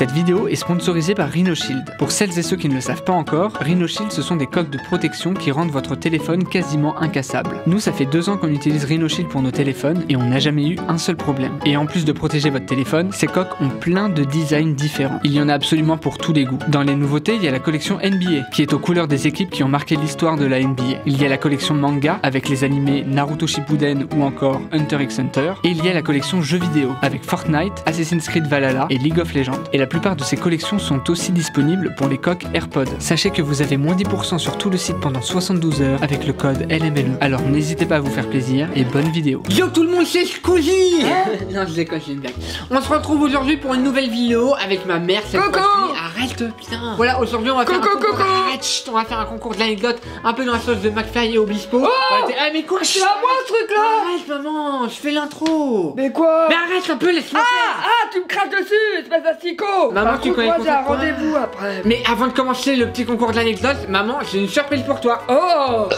Cette vidéo est sponsorisée par RhinoShield. Pour celles et ceux qui ne le savent pas encore, RhinoShield ce sont des coques de protection qui rendent votre téléphone quasiment incassable. Nous ça fait 2 ans qu'on utilise RhinoShield pour nos téléphones et on n'a jamais eu un seul problème. Et en plus de protéger votre téléphone, ces coques ont plein de designs différents. Il y en a absolument pour tous les goûts. Dans les nouveautés, il y a la collection NBA qui est aux couleurs des équipes qui ont marqué l'histoire de la NBA. Il y a la collection manga avec les animés Naruto Shippuden ou encore Hunter x Hunter. Et il y a la collection jeux vidéo avec Fortnite, Assassin's Creed Valhalla et League of Legends. Et la plupart de ces collections sont aussi disponibles pour les coques AirPods. Sachez que vous avez moins 10% sur tout le site pendant 72 heures avec le code LMLE. Alors n'hésitez pas à vous faire plaisir et bonne vidéo. Yo tout le monde, c'est Squeezie. Non, je déconne, c'est une blague. On se retrouve aujourd'hui pour une nouvelle vidéo avec ma mère cette fois-ci. Arrête, putain. Voilà, aujourd'hui on va faire un concours. Arrête, chut, on va faire un concours de l'anecdote un peu dans la sauce de McFly et Obispo. Ah mais quoi, c'est à moi ce truc là. Arrête maman, je fais l'intro. Mais quoi? Mais arrête un peu, laisse-moi faire. Ah, tu me craches dessus, espèce d'asticot. Maman, tu connais moi le j'ai un concours. rendez-vous après. Mais avant de commencer le petit concours de l'anecdote, maman, j'ai une surprise pour toi. Oh,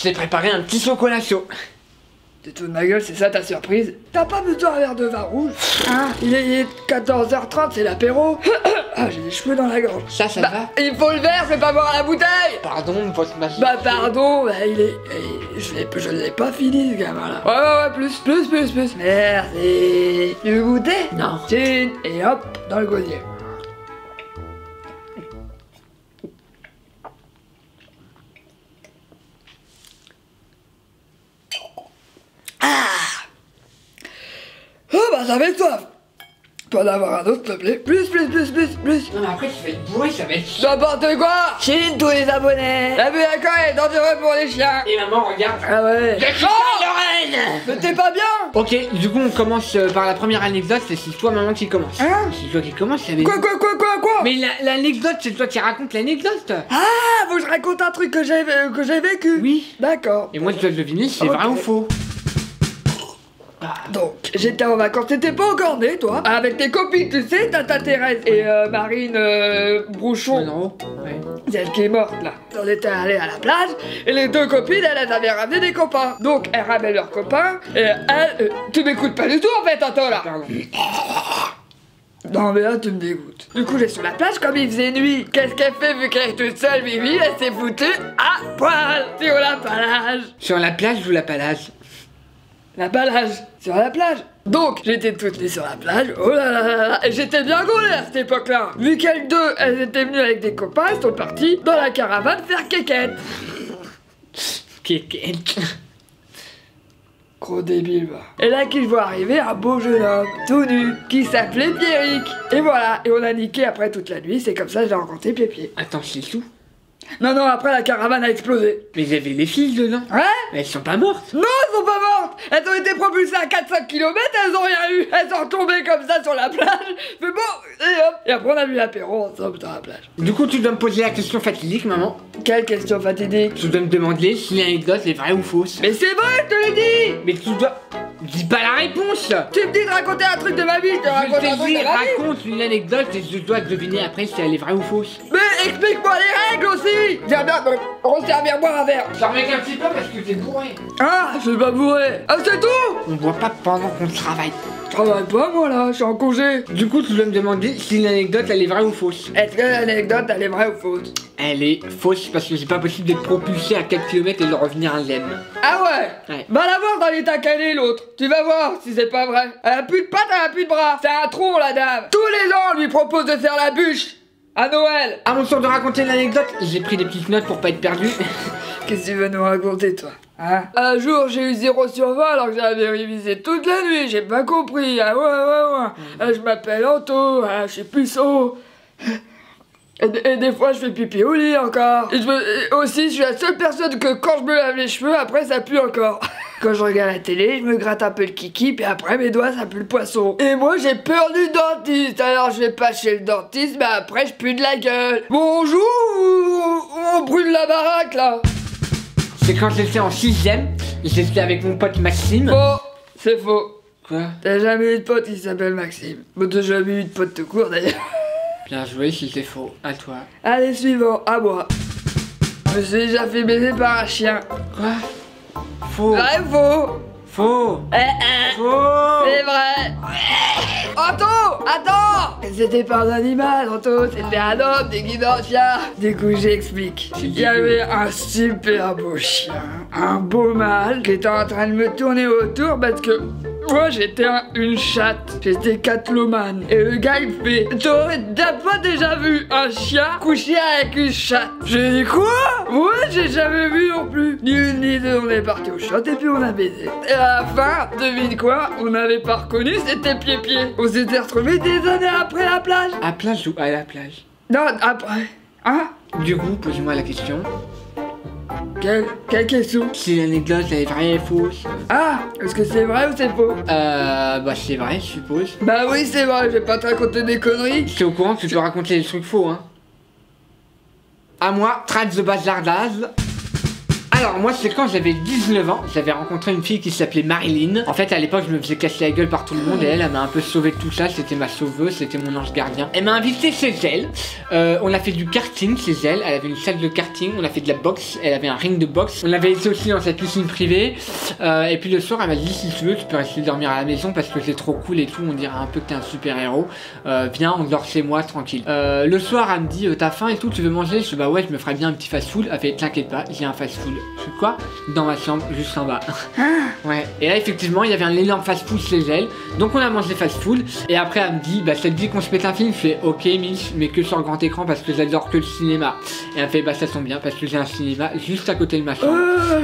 J'ai préparé un petit chocolat chaud. t'es tout de ma gueule, c'est ça ta surprise? T'as pas besoin d'un verre de vin rouge? Hein? Il est 14h30, c'est l'apéro. Ah, j'ai des cheveux dans la gorge. Ça va? Il faut le verre, je vais pas boire la bouteille. Pardon, votre magie. Bah pardon, bah, je l'ai pas fini ce gamin là. Ouais, plus. Merci. Tu veux goûter? Non. Tiens, et hop, dans le gosier. Oh bah ça fait soif. Tu peux en avoir un autre s'il te plaît? Plus. Non mais après tu vas être bourré, ça va être... N'importe quoi. Chine tous les abonnés. L'abus d'alcool est dangereux pour les chiens. Et maman, regarde. Ah ouais. Lorraine. Mais t'es pas bien? Ok, du coup on commence par la première anecdote, c'est toi maman qui commence. Hein? C'est toi qui commence, ça avait... Quoi? Mais l'anecdote, c'est toi qui raconte l'anecdote. Ah, faut que je raconte un truc que j'ai vécu. Oui. D'accord. Et moi je dois deviner si c'est Ok. vrai ou faux. Donc, j'étais en vacances, t'étais pas encore né, toi? Avec tes copines, tu sais, Tata Thérèse et Marine Brouchon. Non. Ouais. Celle qui est morte, là. On était allés à la plage, et les deux copines, elles avaient ramené des copains. Donc, elles ramenaient leurs copains, et elles... tu m'écoutes pas du tout, en fait, Anto, là. Pardon. Non mais là tu me dégoûtes. Du coup j'ai sur la plage comme il faisait nuit. Qu'est-ce qu'elle fait vu qu'elle est toute seule, Mimi? Elle s'est foutue à poil sur la plage. Sur la plage ou la palage? La plage, sur la plage. Donc j'étais toute nue sur la plage. Oh là là là là. Et j'étais bien gaulée à cette époque-là. Vu qu'elles deux, elles étaient venues avec des copains, elles sont parties dans la caravane faire kékette. Kékette. Gros débile, va. Et là qu'il voit arriver un beau jeune homme, tout nu, qui s'appelait Pierrick. Et voilà, et on a niqué après toute la nuit, c'est comme ça que j'ai rencontré Pied-Pied. Attends, c'est tout? Non, après la caravane a explosé. Mais il y avait les filles dedans. Ouais? Mais elles sont pas mortes. Non, elles sont pas mortes. Elles ont été propulsées à 4-5 km, elles ont rien eu. Elles sont retombées comme ça sur la plage. Mais bon, et hop. Et après on a bu l'apéro ensemble dans la plage. Du coup tu dois me poser la question fatidique maman. Quelle question fatidique? Tu dois me demander si l'anecdote est vraie ou fausse. Mais c'est vrai, je te l'ai dit. Mais tu dois... Dis pas la réponse. Tu me dis de raconter un truc de ma vie, je te raconte un truc de ma vie. Raconte une anecdote et je dois deviner après si elle est vraie ou fausse. Mais explique-moi les règles aussi. Viens bien, resservir-moi un verre. J'en remets qu'un petit peu parce que t'es bourré. Ah, je suis pas bourré. Ah, c'est tout? On boit pas pendant qu'on travaille. Je travaille pas moi là, je suis en congé. Du coup tu dois me demander si l'anecdote elle est vraie ou fausse. Est-ce que l'anecdote elle est vraie ou fausse? Elle est fausse parce que c'est pas possible d'être propulsé à 4 km et de revenir indemne. Ah ouais? Ouais. Va la voir dans l'état qu'elle est l'autre. Tu vas voir si c'est pas vrai. Elle a plus de pattes, elle a plus de bras. C'est un tronc la dame. Tous les ans on lui propose de faire la bûche. À Noël. À mon tour de raconter l'anecdote, j'ai pris des petites notes pour pas être perdu. Qu'est-ce que tu veux nous raconter toi? Hein? Un jour j'ai eu 0 sur 20 alors que j'avais révisé toute la nuit, j'ai pas compris. Ah ouais. Je m'appelle Anto, je suis puceau. Et des fois je fais pipi au lit encore. Et aussi je suis la seule personne que quand je me lave les cheveux après ça pue encore. Quand je regarde la télé, je me gratte un peu le kiki, puis après mes doigts ça pue le poisson. Et moi j'ai peur du dentiste, alors je vais pas chez le dentiste, mais après je pue de la gueule. Bonjour, on brûle la baraque là. C'est quand j'étais en 6ème, j'étais avec mon pote Maxime. Faux, c'est faux. Quoi? T'as jamais eu de pote qui s'appelle Maxime. Bon, t'as jamais eu de pote tout court d'ailleurs. Bien joué si c'est faux, à toi. Allez, suivant, à moi. Je me suis déjà fait baiser par un chien. Quoi? Faux. Vrai ou faux? Faux. Faux. Faux. C'est vrai. Attends. que c'était pas un animal, Anto, c'était un homme déguisé en chien. Du coup, j'explique. Il y avait un super beau chien, un beau mâle, qui était en train de me tourner autour parce que moi j'étais une chatte, j'étais Catwoman. Et le gars il fait, t'as pas déjà vu un chien coucher avec une chatte? J'ai dit quoi? Ouais, j'ai jamais vu non plus. Ni une ni deux, on est parti au shot et puis on a baisé. Et à la fin, devine quoi? On n'avait pas reconnu, c'était pied-pied. On s'était retrouvés des années après la plage. À plage ou à la plage? Non, après. Hein? Du coup, posez-moi la question. Quelle question? Si l'anecdote elle est vraie et fausse. Ah, est-ce que c'est vrai ou c'est faux? Bah c'est vrai, je suppose. Bah oui, c'est vrai, je vais pas te raconter des conneries. T'es au courant que tu peux raconter des trucs faux, hein? À moi, traite the bazardaz. Alors moi c'est quand j'avais 19 ans, j'avais rencontré une fille qui s'appelait Marilyn. En fait à l'époque je me faisais casser la gueule par tout le monde et elle m'a un peu sauvé de tout ça, c'était ma sauveuse, c'était mon ange gardien. Elle m'a invité chez elle, on a fait du karting chez elle, elle avait une salle de karting, on a fait de la boxe, elle avait un ring de boxe. On l'avait été aussi dans sa piscine privée et puis le soir elle m'a dit si tu veux tu peux rester dormir à la maison parce que c'est trop cool et tout, on dirait un peu que t'es un super héros. Viens on dort chez moi tranquille. Le soir elle me dit t'as faim et tout, tu veux manger? Je dis bah ouais je me ferais bien un petit fast food. Elle fait t'inquiète pas j'ai un fast food. Je fais quoi? Dans ma chambre, juste en bas. Ouais. Et là, effectivement, il y avait un énorme fast-food chez elle. Donc, on a mangé fast-food. Et après, elle me dit, bah, ça te dit qu'on se mette un film? Je fais, ok, Mitch, mais que sur le grand écran parce que j'adore que le cinéma. Et elle me fait, bah, ça tombe bien parce que j'ai un cinéma juste à côté de ma chambre.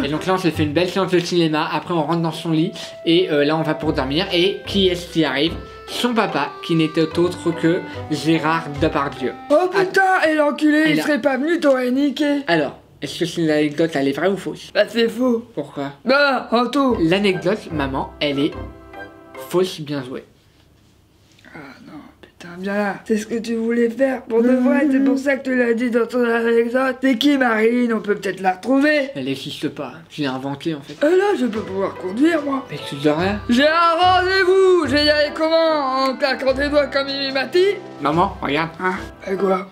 Et donc là, on s'est fait une belle séance de cinéma. Après, on rentre dans son lit. Et là, on va pour dormir. Et qui est-ce qui arrive? Son papa, qui n'était autre que Gérard Depardieu. Oh putain, et l'enculé, il serait pas venu, t'aurais niqué. Alors. Est-ce que c'est une anecdote, elle est vraie ou fausse? Bah c'est faux. Pourquoi? Bah, Anto. L'anecdote, maman, elle est fausse, bien jouée. Ah non, putain, bien là. C'est ce que tu voulais faire pour de vrai, c'est pour ça que tu l'as dit dans ton anecdote. C'est qui Marine? On peut peut-être la retrouver. Elle n'existe pas, je l'ai inventée en fait. Là, je peux pouvoir conduire, moi. Mais tu devrais. J'ai un rendez-vous. Je vais y aller comment? En claquant des doigts comme Mimi Mati? Maman, regarde. Hein? Et quoi?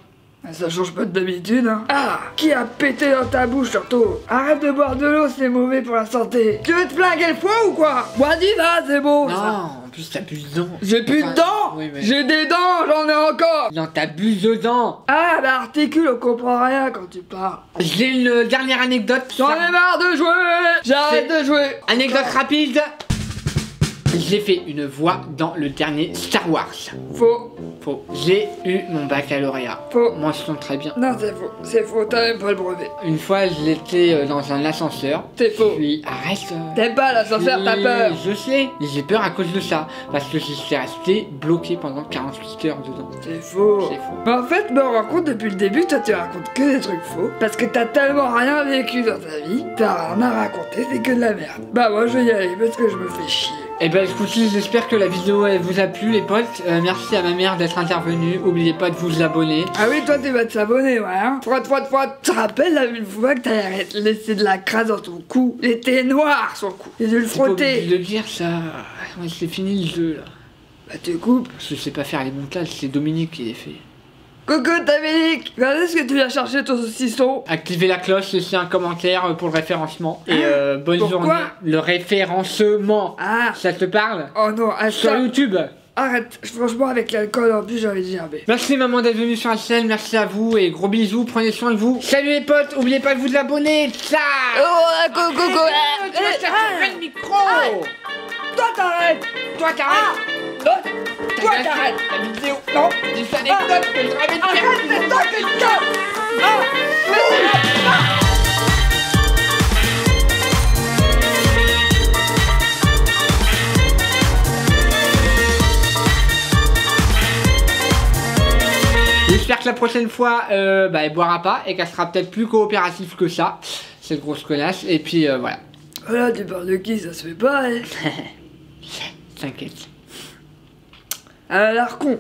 Ça change pas d'habitude, hein. Ah! Qui a pété dans ta bouche, surtout? Arrête de boire de l'eau, c'est mauvais pour la santé. Tu veux te flinguer le foie ou quoi? Bois du vin, c'est bon. Non, ça. en plus t'as plus de dents. J'ai plus de dents? Oui, mais... J'ai des dents, j'en ai encore. Non, t'as plus de dents. Ah, bah articule, on comprend rien quand tu parles. J'ai une dernière anecdote. J'en ai marre de jouer. J'arrête de jouer. Anecdote rapide. J'ai fait une voix dans le dernier Star Wars. Faux. Faux. J'ai eu mon baccalauréat. Faux. Mention très bien. Non, c'est faux. C'est faux, t'as même pas le brevet. Une fois, j'étais dans un ascenseur. C'est faux. Puis, arrête. T'aimes pas l'ascenseur, t'as peur. Je sais. J'ai peur à cause de ça. Parce que je suis resté bloqué pendant 48 heures dedans. C'est faux. C'est faux. Mais en fait, je me rends compte depuis le début, toi tu racontes que des trucs faux. Parce que t'as tellement rien vécu dans ta vie, t'as rien à raconter, c'est que de la merde. Bah moi je vais y aller parce que je me fais chier. Et ben écoutez, j'espère que la vidéo elle vous a plu les potes. Merci à ma mère d'être intervenue. Oubliez pas de vous abonner. Ah oui, toi tu vas te s'abonner, ouais hein. Frotte. Tu te rappelles la une fois que t'as laissé de la crasse dans ton cou? Il était noir son cou. J'ai dû le C'est pas obligé frotter. de le dire ça. Ouais, c'est fini le jeu là. Bah tu coupes. Je sais pas faire les montages, c'est Dominique qui les fait. Coucou Dominique. Regardez ce que tu viens chercher ton saucisson. Activez la cloche, laissez un commentaire pour le référencement. Et bonne Pourquoi journée. Le référencement. Ah. Ça te parle? Oh non, Sur attends. YouTube. Arrête, franchement avec l'alcool en plus j'ai envie de gerber. Merci maman d'être venue sur la chaîne, merci à vous et gros bisous, prenez soin de vous. Salut les potes, oubliez pas de vous abonner. Ciao. Oh, coucou. Tu vas chercher le micro. Toi t'arrêtes. Toi t'arrêtes. Toi t'arrêtes. La vidéo. Non, des anecdotes que je ramène. Arrête, c'est toi qui le casse. J'espère que la prochaine fois, elle boira pas et qu'elle sera peut-être plus coopérative que ça, cette grosse connasse. Et puis voilà. Voilà, tu parles de qui? Ça se fait pas, hein. T'inquiète. Elle a l'air con.